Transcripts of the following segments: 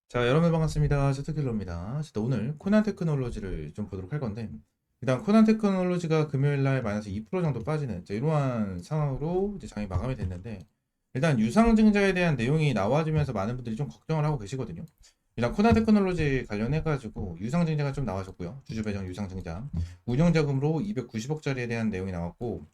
자, 여러분 반갑습니다. 제트킬러입니다. 오늘 코난 테크놀로지를 좀 보도록 할 건데, 일단 코난 테크놀로지가 금요일 날 마이너스 2% 정도 빠지는 이러한 상황으로 이제 장이 마감이 됐는데, 일단 유상증자에 대한 내용이 나와주면서 많은 분들이 좀 걱정을 하고 계시거든요. 일단 코난 테크놀로지 관련해가지고 유상증자가 좀 나와줬고요. 주주배정 유상증자. 운영자금으로 290억짜리에 대한 내용이 나왔고,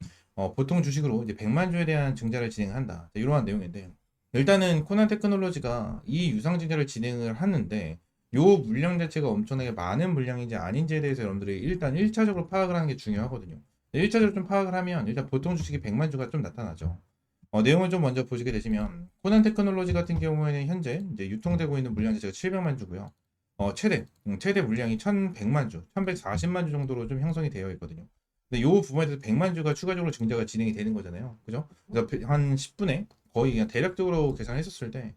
보통 주식으로 이제 100만 주에 대한 증자를 진행한다. 이러한 내용인데, 일단은 코난 테크놀로지가 이 유상증자를 진행을 하는데 요 물량 자체가 엄청나게 많은 물량인지 아닌지에 대해서 여러분들이 일단 1차적으로 파악을 하는 게 중요하거든요. 1차적으로 좀 파악을 하면 일단 보통 주식이 100만 주가 좀 나타나죠. 내용을 좀 먼저 보시게 되시면 코난 테크놀로지 같은 경우에는 현재 이제 유통되고 있는 물량 자체가 700만 주고요. 최대 물량이 1100만 주, 1140만 주 정도로 좀 형성이 되어 있거든요. 근데 요 부분에 대해서 100만 주가 추가적으로 증자가 진행이 되는 거잖아요. 그죠? 그래서 한 10분에 거의 그냥 대략적으로 계산했었을 때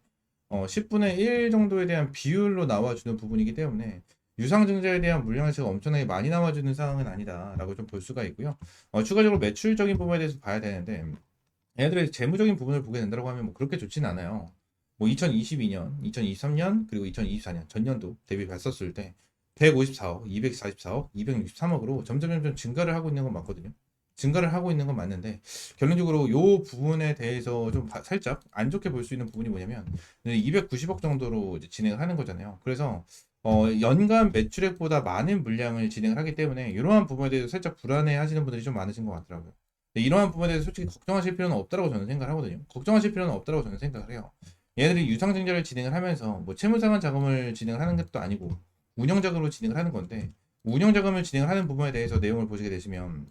10분의 1 정도에 대한 비율로 나와주는 부분이기 때문에 유상증자에 대한 물량 자체가 엄청나게 많이 나와주는 상황은 아니다라고 좀 볼 수가 있고요. 추가적으로 매출적인 부분에 대해서 봐야 되는데 얘네들의 재무적인 부분을 보게 된다고 하면 뭐 그렇게 좋지는 않아요. 뭐 2022년, 2023년 그리고 2024년 전년도 대비 봤었을 때 154억, 244억, 263억으로 점점 증가를 하고 있는 건 맞거든요. 증가를 하고 있는 건 맞는데 결론적으로 요 부분에 대해서 좀 살짝 안 좋게 볼 수 있는 부분이 뭐냐면 290억 정도로 이제 진행을 하는 거잖아요. 그래서 연간 매출액보다 많은 물량을 진행을 하기 때문에 이러한 부분에 대해서 살짝 불안해 하시는 분들이 좀 많으신 것 같더라고요. 이러한 부분에 대해서 솔직히 걱정하실 필요는 없다고 저는 생각을 하거든요. 걱정하실 필요는 없다고 저는 생각을 해요. 얘네들이 유상증자를 진행을 하면서 뭐 채무상환 자금을 진행을 하는 것도 아니고 운영자금으로 진행을 하는 건데 운영자금을 진행을 하는 부분에 대해서 내용을 보시게 되시면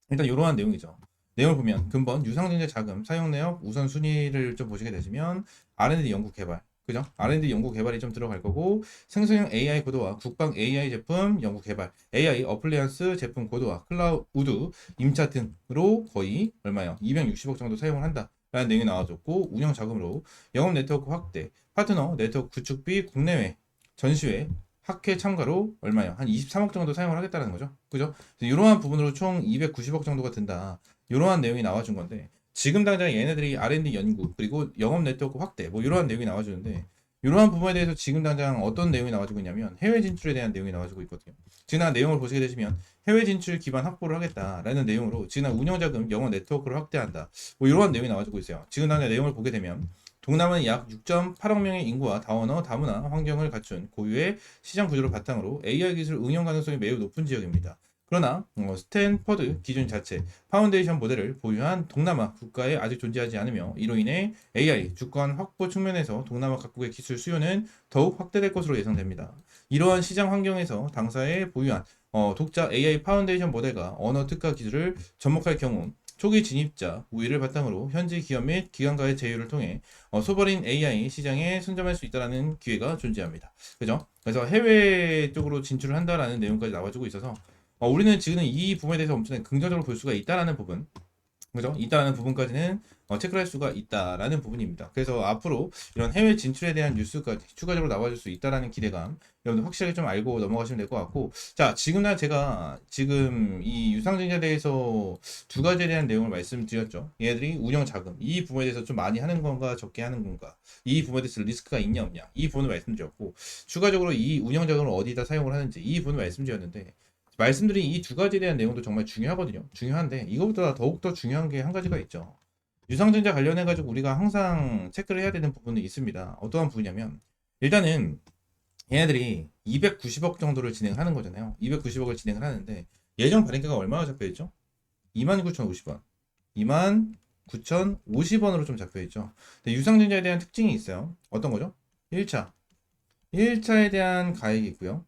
일단 이러한 내용이죠. 내용을 보면 근본 유상증자 자금 사용 내역 우선순위를 좀 보시게 되시면 R&D 연구 개발 그죠? R&D 연구 개발이 좀 들어갈 거고 생성형 AI 고도화 국방 AI 제품 연구 개발 AI 어플리언스 제품 고도화 클라우드 임차 등으로 거의 얼마요? 260억 정도 사용을 한다. 라는 내용이 나와줬고 운영 자금으로 영업 네트워크 확대 파트너 네트워크 구축비 국내외 전시회 학회 참가로 얼마요? 한 23억 정도 사용을 하겠다는 거죠. 그죠? 이러한 부분으로 총 290억 정도가 든다. 이러한 내용이 나와준 건데 지금 당장 얘네들이 R&D 연구 그리고 영업 네트워크 확대 뭐 이러한 내용이 나와주는데 이러한 부분에 대해서 지금 당장 어떤 내용이 나와주고 있냐면 해외 진출에 대한 내용이 나와주고 있거든요. 지난 내용을 보시게 되시면 해외 진출 기반 확보를 하겠다라는 내용으로 지난 운영자금 영업 네트워크를 확대한다. 뭐 이러한 내용이 나와주고 있어요. 지금 당장 내용을 보게 되면 동남아는 약 6.8억 명의 인구와 다원어, 다문화 환경을 갖춘 고유의 시장 구조를 바탕으로 AI 기술 응용 가능성이 매우 높은 지역입니다. 그러나 스탠퍼드 기준 자체 파운데이션 모델을 보유한 동남아 국가에 아직 존재하지 않으며 이로 인해 AI 주권 확보 측면에서 동남아 각국의 기술 수요는 더욱 확대될 것으로 예상됩니다. 이러한 시장 환경에서 당사에 보유한 독자 AI 파운데이션 모델과 언어 특화 기술을 접목할 경우 초기 진입자 우위를 바탕으로 현지 기업 및 기관과의 제휴를 통해 소버린 AI 시장에 선점할 수 있다는 기회가 존재합니다. 그죠? 그래서 해외 쪽으로 진출을 한다라는 내용까지 나와주고 있어서 우리는 지금 이 부분에 대해서 엄청나게 긍정적으로 볼 수가 있다라는 부분 그죠? 있다는 부분까지는 체크할 수가 있다라는 부분입니다. 그래서 앞으로 이런 해외 진출에 대한 뉴스까지 추가적으로 나와줄 수 있다라는 기대감 여러분들 확실하게 좀 알고 넘어가시면 될 것 같고 자 지금 날 제가 지금 이 유상증자에 대해서 두 가지에 대한 내용을 말씀드렸죠. 얘들이 운영 자금 이 부분에 대해서 좀 많이 하는 건가 적게 하는 건가 이 부분에 대해서 리스크가 있냐 없냐 이 부분을 말씀드렸고 추가적으로 이 운영 자금을 어디다 사용을 하는지 이 부분을 말씀드렸는데 말씀드린 이 두 가지에 대한 내용도 정말 중요하거든요. 중요한데 이거보다 더욱더 중요한 게 한 가지가 있죠. 유상증자 관련해 가지고 우리가 항상 체크를 해야 되는 부분이 있습니다. 어떠한 부분이냐면 일단은 얘네들이 290억 정도를 진행하는 거잖아요. 290억을 진행을 하는데 예정 발행가가 얼마나 잡혀 있죠? 29,050원. 29,050원으로 좀 잡혀 있죠. 근데 유상증자에 대한 특징이 있어요. 어떤 거죠? 1차. 1차에 대한 가액이 있고요.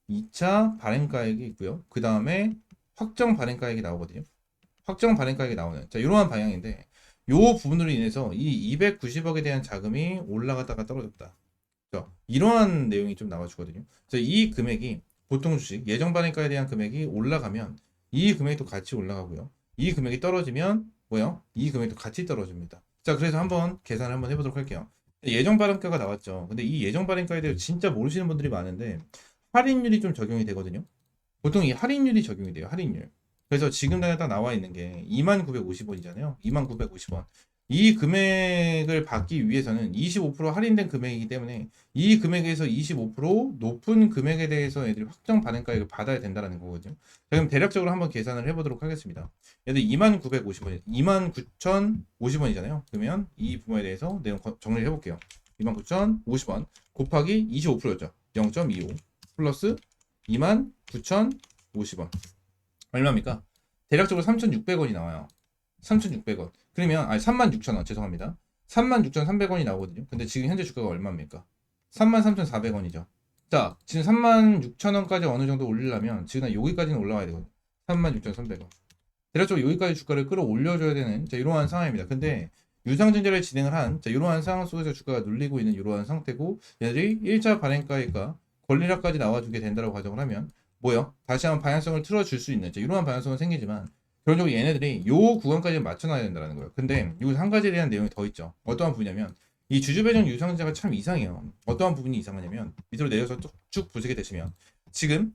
2차 발행가액이 있고요. 그 다음에 확정 발행가액이 나오거든요. 확정 발행가액이 나오는 자 이러한 방향인데 요 부분으로 인해서 이 290억에 대한 자금이 올라갔다가 떨어졌다. 그죠? 이러한 내용이 좀 나와주거든요. 그래서 이 금액이 보통 주식 예정 발행가에 대한 금액이 올라가면 이 금액도 같이 올라가고요. 이 금액이 떨어지면 뭐요? 이 금액도 같이 떨어집니다. 자 그래서 한번 계산을 한번 해보도록 할게요. 예정 발행가가 나왔죠. 근데 이 예정 발행가에 대해 진짜 모르시는 분들이 많은데 할인율이 좀 적용이 되거든요. 보통 이 할인율이 적용이 돼요. 할인율. 그래서 지금 당장 딱 나와 있는 게 2950원이잖아요. 2950원. 이 금액을 받기 위해서는 25% 할인된 금액이기 때문에 이 금액에서 25% 높은 금액에 대해서 애들이 확정 발행가액을 받아야 된다는 거거든요. 자, 그럼 대략적으로 한번 계산을 해보도록 하겠습니다. 얘들 29,950원, 29,050원이잖아요. 그러면 이 부분에 대해서 내용 정리를 해볼게요. 29,050원 곱하기 25%였죠. 0.25 플러스 29,050원 얼마입니까? 대략적으로 3,600원이 나와요. 3,600원. 그러면 36,000원 죄송합니다. 36,300원이 나오거든요. 근데 지금 현재 주가가 얼마입니까? 33,400원이죠. 자, 지금 36,000원까지 어느 정도 올리려면 지금 여기까지는 올라와야 되거든요. 36,300원. 대략적으로 여기까지 주가를 끌어올려줘야 되는 이러한 상황입니다. 근데 유상증자를 진행을 한 이러한 상황 속에서 주가가 눌리고 있는 이러한 상태고 얘들이 1차 발행가액과 권리락까지 나와주게 된다고 가정을 하면 뭐요? 다시 한번 방향성을 틀어줄 수 있는 이러한 방향성은 생기지만 결국적으로 얘네들이 요 구간까지 맞춰놔야 된다는 거예요. 근데 여기서 한 가지에 대한 내용이 더 있죠. 어떠한 부분이냐면 이 주주배정 유상증자가 참 이상해요. 어떠한 부분이 이상하냐면 밑으로 내려서 쭉 보시게 되시면 지금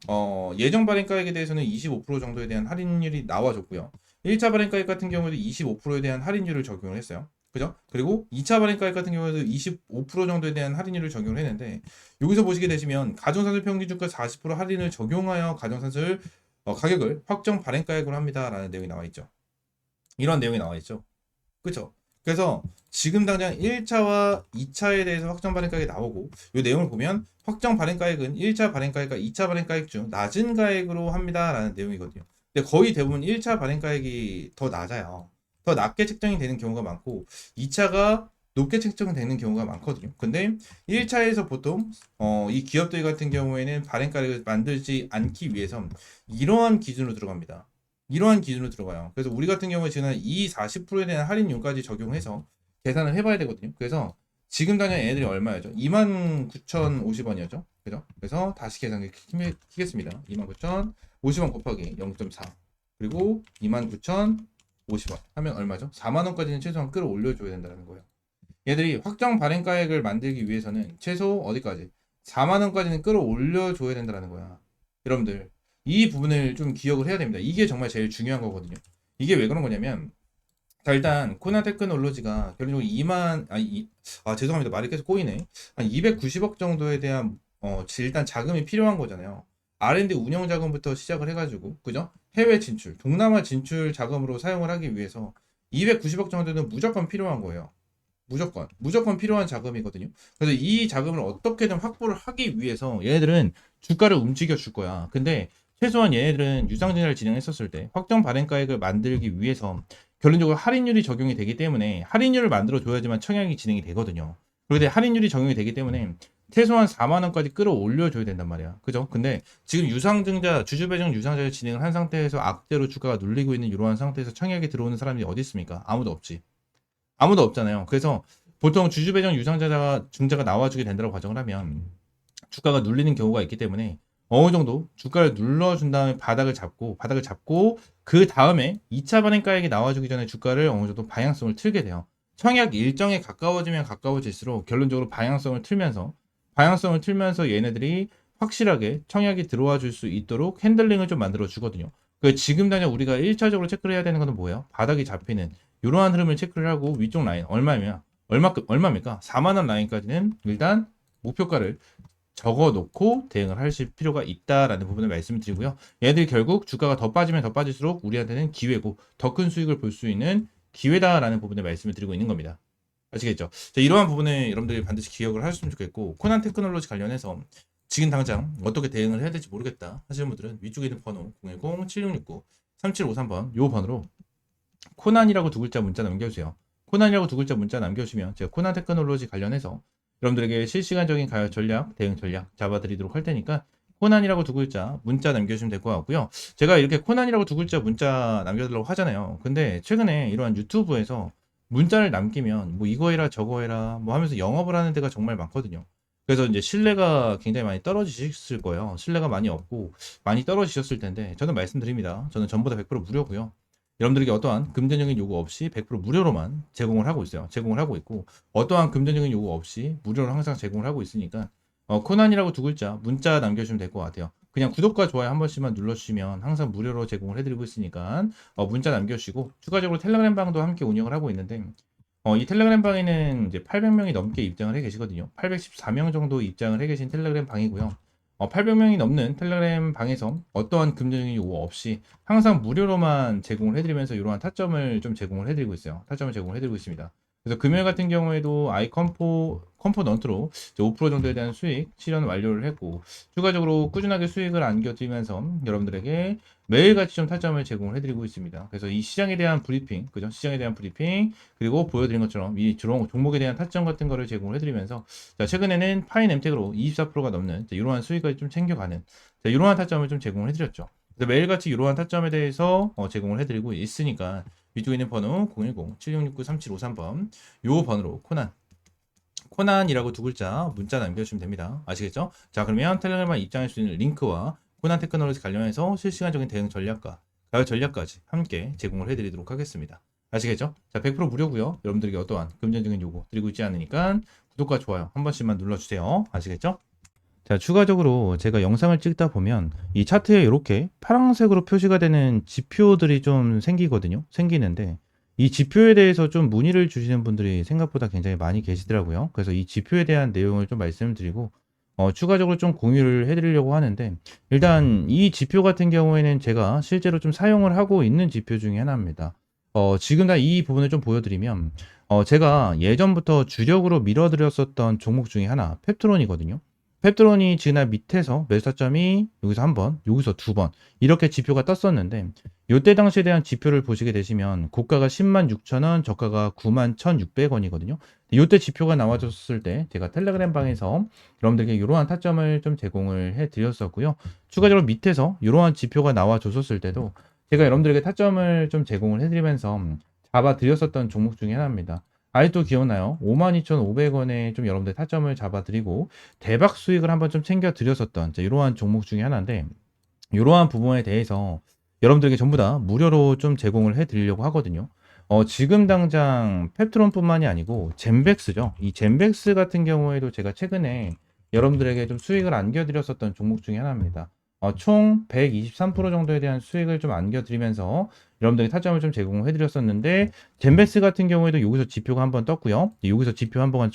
예정 발행가액에 대해서는 25% 정도에 대한 할인율이 나와줬고요. 1차 발행가액 같은 경우에도 25%에 대한 할인율을 적용을 했어요. 그죠? 그리고 2차 발행가액 같은 경우에도 25% 정도에 대한 할인율을 적용을 했는데 여기서 보시게 되시면 가정산술 평균주가 40% 할인을 적용하여 가정산술 가격을 확정 발행가액으로 합니다라는 내용이 나와 있죠. 이런 내용이 나와 있죠. 그렇죠? 그래서 지금 당장 1차와 2차에 대해서 확정 발행가액이 나오고 이 내용을 보면 확정 발행가액은 1차 발행가액과 2차 발행가액 중 낮은 가액으로 합니다라는 내용이거든요. 근데 거의 대부분 1차 발행가액이 더 낮아요. 더 낮게 책정이 되는 경우가 많고 2차가 높게 책정되는 경우가 많거든요. 근데 1차에서 보통 이 기업들 같은 경우에는 발행가액을 만들지 않기 위해서 이러한 기준으로 들어갑니다. 이러한 기준으로 들어가요. 그래서 우리 같은 경우에 지금 이 40%에 대한 할인율까지 적용해서 계산을 해봐야 되거든요. 그래서 지금 당장 애들이 얼마였죠? 29,050원이었죠. 그죠? 그래서 다시 계산기 키겠습니다. 29,050원 곱하기 0.4 그리고 29,050원 하면 얼마죠? 4만원까지는 최소한 끌어올려줘야 된다는 거예요. 얘들이 확정 발행가액을 만들기 위해서는 최소 어디까지? 4만원까지는 끌어올려줘야 된다는 거야. 여러분들 이 부분을 좀 기억을 해야 됩니다. 이게 정말 제일 중요한 거거든요. 이게 왜 그런 거냐면 자 일단 코나 테크놀로지가 결국적으로 2만 죄송합니다. 말이 계속 꼬이네. 한 290억 정도에 대한 일단 자금이 필요한 거잖아요. R&D 운영 자금부터 시작을 해가지고 그죠? 해외 진출, 동남아 진출 자금으로 사용을 하기 위해서 290억 정도는 무조건 필요한 거예요. 무조건 필요한 자금이거든요. 그래서 이 자금을 어떻게든 확보를 하기 위해서 얘네들은 주가를 움직여 줄 거야. 근데 최소한 얘네들은 유상증자를 진행했었을 때 확정 발행가액을 만들기 위해서 결론적으로 할인율이 적용이 되기 때문에 할인율을 만들어 줘야지만 청약이 진행이 되거든요. 그런데 할인율이 적용이 되기 때문에 최소한 4만 원까지 끌어올려 줘야 된단 말이야. 그죠? 근데 지금 유상증자 주주 배정 유상증자를 진행을 한 상태에서 악재로 주가가 눌리고 있는 이러한 상태에서 청약에 들어오는 사람이 어디 있습니까? 아무도 없지. 아무도 없잖아요. 그래서 보통 주주 배정 유상증자가 나와주게 된다고 가정을 하면 주가가 눌리는 경우가 있기 때문에 어느 정도 주가를 눌러준 다음에 바닥을 잡고 그 다음에 2차 발행가액이 나와주기 전에 주가를 어느 정도 방향성을 틀게 돼요. 청약 일정에 가까워지면 가까워질수록 결론적으로 방향성을 틀면서 얘네들이 확실하게 청약이 들어와 줄 수 있도록 핸들링을 좀 만들어 주거든요. 그 지금 당장 우리가 1차적으로 체크를 해야 되는 것은 뭐예요? 바닥이 잡히는 이러한 흐름을 체크를 하고 위쪽 라인 얼마입니까? 4만 원 라인까지는 일단 목표가를 적어 놓고 대응을 하실 필요가 있다라는 부분을 말씀을 드리고요. 얘들이 결국 주가가 더 빠지면 더 빠질수록 우리한테는 기회고 더 큰 수익을 볼 수 있는 기회다라는 부분을 말씀을 드리고 있는 겁니다. 아시겠죠? 자, 이러한 부분을 여러분들이 반드시 기억을 하셨으면 좋겠고 코난 테크놀로지 관련해서 지금 당장 어떻게 대응을 해야 될지 모르겠다 하시는 분들은 위쪽에 있는 번호 010-7669-3753번 요 번호로 코난이라고 두 글자 문자 남겨주세요. 코난이라고 두 글자 문자 남겨주시면 제가 코난 테크놀로지 관련해서 여러분들에게 실시간적인 가격 전략, 대응 전략 잡아드리도록 할 테니까 코난이라고 두 글자 문자 남겨주시면 될 것 같고요. 제가 이렇게 코난이라고 두 글자 문자 남겨달라고 하잖아요. 근데 최근에 이러한 유튜브에서 문자를 남기면 뭐 이거 해라 저거 해라 뭐 하면서 영업을 하는 데가 정말 많거든요. 그래서 이제 신뢰가 굉장히 많이 떨어지셨을 거예요. 신뢰가 많이 없고 많이 떨어지셨을 텐데 저는 말씀드립니다. 저는 전부 다 100% 무료고요. 여러분들에게 어떠한 금전적인 요구 없이 100% 무료로만 제공을 하고 있어요. 제공을 하고 있고 어떠한 금전적인 요구 없이 무료로 항상 제공을 하고 있으니까 코난이라고 두 글자 문자 남겨주시면 될 것 같아요. 그냥 구독과 좋아요 한 번씩만 눌러주시면 항상 무료로 제공을 해드리고 있으니까 문자 남겨주시고 추가적으로 텔레그램 방도 함께 운영을 하고 있는데 이 텔레그램 방에는 이제 800명이 넘게 입장을 해 계시거든요. 814명 정도 입장을 해 계신 텔레그램 방이고요. 800명이 넘는 텔레그램 방에서 어떠한 금전적인 요구 없이 항상 무료로만 제공을 해드리면서 이러한 타점을 좀 제공을 해드리고 있어요. 타점을 제공을 해드리고 있습니다. 그래서 금요일 같은 경우에도 컴포넌트로 5% 정도에 대한 수익 실현 완료를 했고, 추가적으로 꾸준하게 수익을 안겨드리면서 여러분들에게 매일같이 좀 타점을 제공을 해드리고 있습니다. 그래서 이 시장에 대한 브리핑, 그죠? 시장에 대한 브리핑, 그리고 보여드린 것처럼 이 종목에 대한 타점 같은 거를 제공을 해드리면서, 자, 최근에는 파인 엠텍으로 24%가 넘는 이러한 수익을 좀 챙겨가는, 자, 이러한 타점을 좀 제공을 해드렸죠. 그래서 매일같이 이러한 타점에 대해서 제공을 해드리고 있으니까 위쪽에 있는 번호 010-7669-3753번 요 번호로 코난이라고 두 글자 문자 남겨주시면 됩니다. 아시겠죠? 자, 그러면 텔레그램에 입장할 수 있는 링크와 코난 테크놀로지 관련해서 실시간적인 대응 전략과 가격 전략까지 함께 제공을 해드리도록 하겠습니다. 아시겠죠? 자, 100% 무료고요. 여러분들에게 어떠한 금전적인 요구 드리고 있지 않으니까 구독과 좋아요 한 번씩만 눌러주세요. 아시겠죠? 자, 추가적으로 제가 영상을 찍다 보면 이 차트에 이렇게 파란색으로 표시가 되는 지표들이 좀 생기는데 이 지표에 대해서 좀 문의를 주시는 분들이 생각보다 굉장히 많이 계시더라고요. 그래서 이 지표에 대한 내용을 좀 말씀드리고 추가적으로 좀 공유를 해드리려고 하는데, 일단 이 지표 같은 경우에는 제가 실제로 좀 사용을 하고 있는 지표 중에 하나입니다. 지금 다 이 부분을 좀 보여드리면 제가 예전부터 주력으로 밀어드렸었던 종목 중에 하나 펩트론이거든요. 펩트론이 지난 밑에서 매수 타점이 여기서 한 번, 여기서 두 번 이렇게 지표가 떴었는데, 이때 당시에 대한 지표를 보시게 되시면 고가가 10만 6천 원, 저가가 9만 1,600원이거든요. 이때 지표가 나와줬을 때 제가 텔레그램 방에서 여러분들에게 이러한 타점을 좀 제공을 해드렸었고요. 추가적으로 밑에서 이러한 지표가 나와줬었을 때도 제가 여러분들에게 타점을 좀 제공을 해드리면서 잡아드렸었던 종목 중에 하나입니다. 아직도 기억나요? 52,500원에 좀 여러분들 타점을 잡아드리고 대박 수익을 한번 좀 챙겨드렸었던 이러한 종목 중에 하나인데, 이러한 부분에 대해서 여러분들에게 전부 다 무료로 좀 제공을 해드리려고 하거든요. 지금 당장 펩트론뿐만이 아니고 젠백스죠. 이 젠백스 같은 경우에도 제가 최근에 여러분들에게 좀 수익을 안겨드렸었던 종목 중에 하나입니다. 총 123% 정도에 대한 수익을 좀 안겨드리면서 여러분들에게 타점을 좀 제공을 해드렸었는데, 젠베스 같은 경우에도 여기서 지표가 한번 떴고요. 여기서 지표 한 번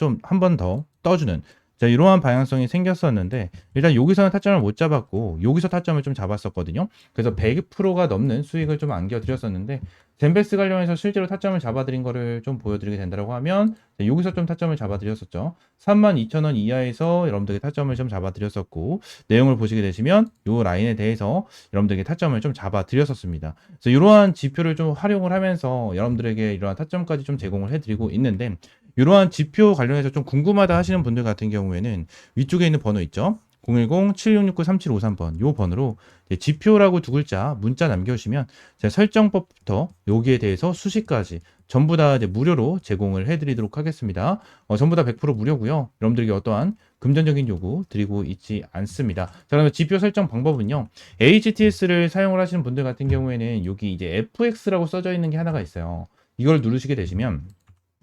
더 떠주는, 자, 이러한 방향성이 생겼었는데, 일단 여기서는 타점을 못 잡았고 여기서 타점을 좀 잡았었거든요. 그래서 100%가 넘는 수익을 좀 안겨드렸었는데, 젠베스 관련해서 실제로 타점을 잡아드린 거를 좀 보여드리게 된다고 하면, 자, 여기서 좀 타점을 잡아드렸었죠. 32,000원 이하에서 여러분들에게 타점을 좀 잡아드렸었고, 내용을 보시게 되시면 이 라인에 대해서 여러분들에게 타점을 좀 잡아드렸었습니다. 그래서 이러한 지표를 좀 활용을 하면서 여러분들에게 이러한 타점까지 좀 제공을 해드리고 있는데, 이러한 지표 관련해서 좀 궁금하다 하시는 분들 같은 경우에는 위쪽에 있는 번호 있죠? 010-7669-3753번 요 번호로 지표라고 두 글자 문자 남겨주시면 제가 설정법부터 여기에 대해서 수식까지 전부 다 이제 무료로 제공을 해드리도록 하겠습니다. 전부 다 100% 무료고요. 여러분들에게 어떠한 금전적인 요구 드리고 있지 않습니다. 자, 그러면 지표 설정 방법은요. HTS를 사용을 하시는 분들 같은 경우에는 여기 이제 FX라고 써져 있는 게 하나가 있어요. 이걸 누르시게 되시면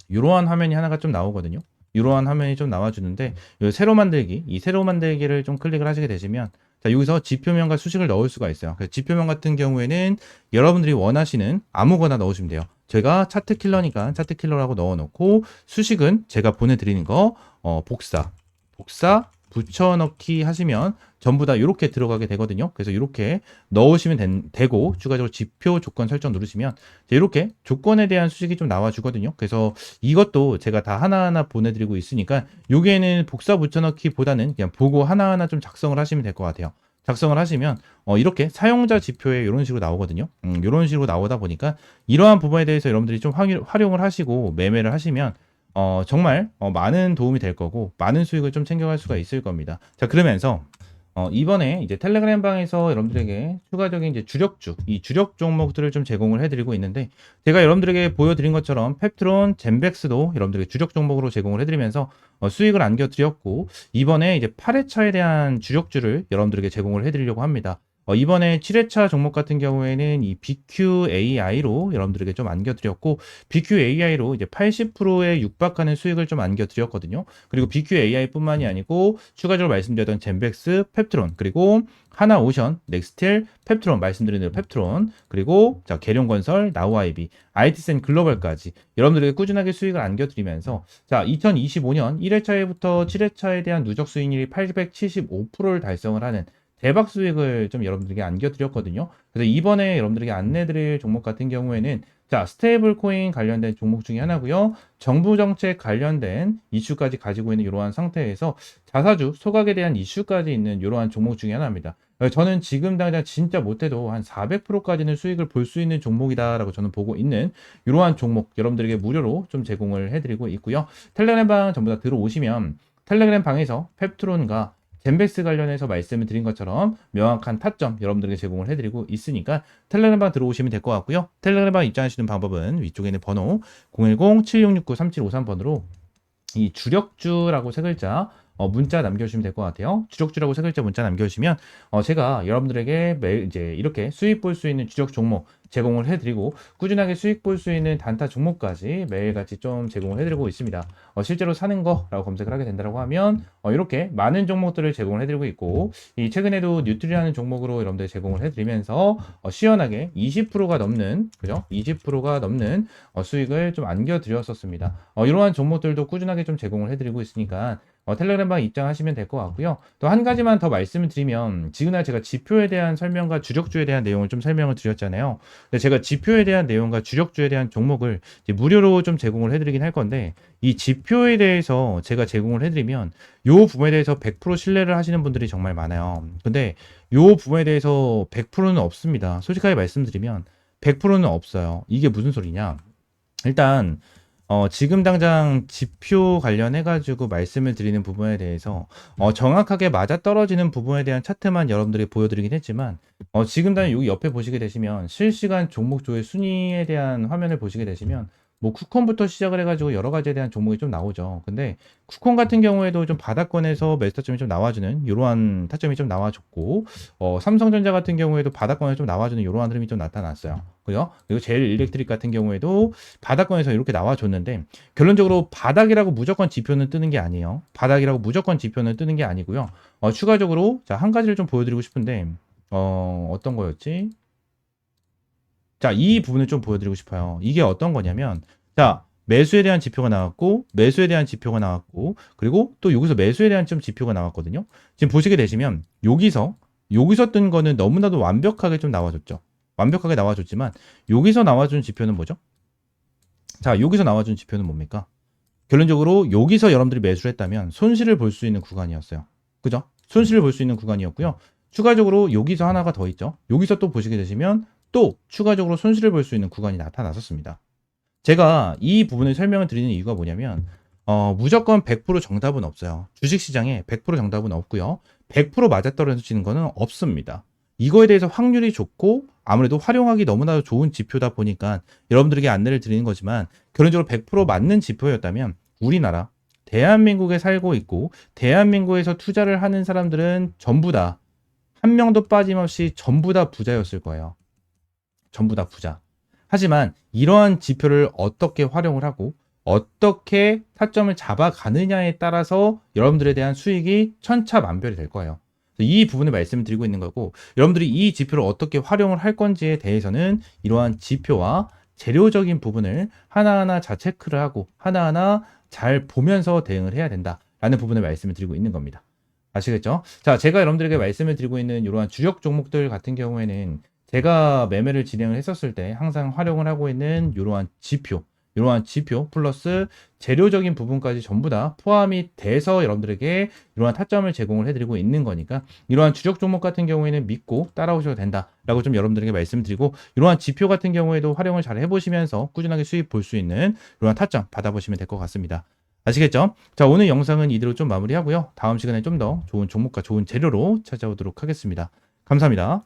이러한 화면이 하나가 좀 나오거든요. 이러한 화면이 좀 나와주는데, 이 새로 만들기를 좀 클릭을 하시게 되시면, 자, 여기서 지표명과 수식을 넣을 수가 있어요. 그래서 지표명 같은 경우에는 여러분들이 원하시는 아무거나 넣으시면 돼요. 제가 차트 킬러니까 차트 킬러라고 넣어놓고, 수식은 제가 보내드리는 거 복사 붙여넣기 하시면 전부 다 이렇게 들어가게 되거든요. 그래서 이렇게 넣으시면 되고, 추가적으로 지표 조건 설정 누르시면 이렇게 조건에 대한 수식이 좀 나와주거든요. 그래서 이것도 제가 다 하나하나 보내드리고 있으니까 여기에는 복사 붙여넣기 보다는 그냥 보고 하나하나 좀 작성을 하시면 될 것 같아요. 작성을 하시면 이렇게 사용자 지표에 이런 식으로 나오거든요. 이런 식으로 나오다 보니까 이러한 부분에 대해서 여러분들이 좀 활용을 하시고 매매를 하시면 정말 많은 도움이 될 거고 많은 수익을 좀 챙겨갈 수가 있을 겁니다. 자, 그러면서 이번에 이제 텔레그램 방에서 여러분들에게 추가적인 이제 이 주력 종목들을 좀 제공을 해드리고 있는데, 제가 여러분들에게 보여드린 것처럼 펩트론, 젠백스도 여러분들에게 주력 종목으로 제공을 해드리면서 수익을 안겨드렸고, 이번에 이제 8회차에 대한 주력주를 여러분들에게 제공을 해드리려고 합니다. 이번에 7회차 종목 같은 경우에는 이 BQAI로 여러분들에게 좀 안겨드렸고, BQAI로 이제 80%에 육박하는 수익을 좀 안겨드렸거든요. 그리고 BQAI뿐만이 아니고 추가적으로 말씀드렸던 젠백스, 펩트론, 그리고 하나오션, 넥스틸, 펩트론, 말씀드린 대로 펩트론, 그리고 자 계룡건설, 나우아이비, IT센 글로벌까지 여러분들에게 꾸준하게 수익을 안겨드리면서, 자 2025년 1회차에부터 7회차에 대한 누적 수익률이 875%를 달성을 하는 대박 수익을 좀 여러분들에게 안겨드렸거든요. 그래서 이번에 여러분들에게 안내드릴 종목 같은 경우에는 자 스테이블 코인 관련된 종목 중에 하나고요. 정부 정책 관련된 이슈까지 가지고 있는 이러한 상태에서 자사주 소각에 대한 이슈까지 있는 이러한 종목 중에 하나입니다. 저는 지금 당장 진짜 못해도 한 400%까지는 수익을 볼 수 있는 종목이다라고 저는 보고 있는 이러한 종목 여러분들에게 무료로 좀 제공을 해드리고 있고요. 텔레그램 방 전부 다 들어오시면 텔레그램 방에서 펩트론과 젠백스 관련해서 말씀을 드린 것처럼 명확한 타점 여러분들에게 제공을 해드리고 있으니까 텔레그램방 들어오시면 될 것 같고요. 텔레그램방 입장하시는 방법은 위쪽에 있는 번호 010-7669-3753번으로 이 주력주라고 세 글자 문자 남겨주시면 될 것 같아요. 주력주라고 세 글자 문자 남겨주시면 제가 여러분들에게 매일 이제 이렇게 수익 볼 수 있는 주력 종목 제공을 해드리고 꾸준하게 수익 볼 수 있는 단타 종목까지 매일같이 좀 제공을 해드리고 있습니다. 실제로 사는 거라고 검색을 하게 된다고 하면 이렇게 많은 종목들을 제공을 해드리고 있고, 이 최근에도 뉴트리라는 종목으로 여러분들 제공을 해드리면서 시원하게 20%가 넘는 그죠? 20%가 넘는 수익을 좀 안겨드렸었습니다. 이러한 종목들도 꾸준하게 좀 제공을 해드리고 있으니까 텔레그램방 입장하시면 될 것 같고요. 또 한 가지만 더 말씀을 드리면, 지금날 제가 지표에 대한 설명과 주력주에 대한 내용을 좀 설명을 드렸잖아요. 근데 제가 지표에 대한 내용과 주력주에 대한 종목을 이제 무료로 좀 제공을 해드리긴 할 건데, 이 지표에 대해서 제가 제공을 해드리면 요 부분에 대해서 100% 신뢰를 하시는 분들이 정말 많아요. 근데 요 부분에 대해서 100%는 없습니다. 솔직하게 말씀드리면 100%는 없어요. 이게 무슨 소리냐? 일단 지금 당장 지표 관련해가지고 말씀을 드리는 부분에 대해서 정확하게 맞아떨어지는 부분에 대한 차트만 여러분들이 보여드리긴 했지만, 지금 당장 여기 옆에 보시게 되시면 실시간 종목 조회 순위에 대한 화면을 보시게 되시면 뭐 쿠콘부터 시작을 해가지고 여러 가지에 대한 종목이 좀 나오죠. 근데 쿠콘 같은 경우에도 좀 바닥권에서 매수 타점이 좀 나와주는 이러한 타점이 좀 나와줬고, 삼성전자 같은 경우에도 바닥권에 좀 나와주는 이러한 흐름이 좀 나타났어요. 그죠? 그리고 제일 일렉트릭 같은 경우에도 바닥권에서 이렇게 나와줬는데, 결론적으로 바닥이라고 무조건 지표는 뜨는 게 아니에요. 바닥이라고 무조건 지표는 뜨는 게 아니고요. 추가적으로 자, 한 가지를 좀 보여드리고 싶은데 어떤 거였지? 자, 이 부분을 좀 보여드리고 싶어요. 이게 어떤 거냐면, 자, 매수에 대한 지표가 나왔고, 매수에 대한 지표가 나왔고, 그리고 또 여기서 매수에 대한 좀 지표가 나왔거든요. 지금 보시게 되시면, 여기서 뜬 거는 너무나도 완벽하게 좀 나와줬죠. 완벽하게 나와줬지만, 여기서 나와준 지표는 뭐죠? 자, 여기서 나와준 지표는 뭡니까? 결론적으로 여기서 여러분들이 매수를 했다면 손실을 볼 수 있는 구간이었어요. 그죠? 손실을 볼 수 있는 구간이었고요. 추가적으로 여기서 하나가 더 있죠. 여기서 또 보시게 되시면 또 추가적으로 손실을 볼 수 있는 구간이 나타났었습니다. 제가 이 부분을 설명을 드리는 이유가 뭐냐면, 무조건 100% 정답은 없어요. 주식시장에 100% 정답은 없고요. 100% 맞아떨어지는 거는 없습니다. 이거에 대해서 확률이 좋고 아무래도 활용하기 너무나도 좋은 지표다 보니까 여러분들에게 안내를 드리는 거지만, 결론적으로 100% 맞는 지표였다면 우리나라 대한민국에 살고 있고 대한민국에서 투자를 하는 사람들은 전부 다 한 명도 빠짐없이 전부 다 부자였을 거예요. 전부 다 부자. 하지만 이러한 지표를 어떻게 활용을 하고 어떻게 타점을 잡아가느냐에 따라서 여러분들에 대한 수익이 천차만별이 될 거예요. 이 부분을 말씀을 드리고 있는 거고, 여러분들이 이 지표를 어떻게 활용을 할 건지에 대해서는 이러한 지표와 재료적인 부분을 하나하나 잘 체크를 하고 하나하나 잘 보면서 대응을 해야 된다라는 부분을 말씀을 드리고 있는 겁니다. 아시겠죠? 자, 제가 여러분들에게 말씀을 드리고 있는 이러한 주력 종목들 같은 경우에는 제가 매매를 진행을 했었을 때 항상 활용을 하고 있는 이러한 지표 플러스 재료적인 부분까지 전부 다 포함이 돼서 여러분들에게 이러한 타점을 제공을 해드리고 있는 거니까, 이러한 주력 종목 같은 경우에는 믿고 따라오셔도 된다라고 좀 여러분들에게 말씀드리고, 이러한 지표 같은 경우에도 활용을 잘 해보시면서 꾸준하게 수익 볼 수 있는 이러한 타점 받아보시면 될 것 같습니다. 아시겠죠? 자, 오늘 영상은 이대로 좀 마무리하고요. 다음 시간에 좀 더 좋은 종목과 좋은 재료로 찾아오도록 하겠습니다. 감사합니다.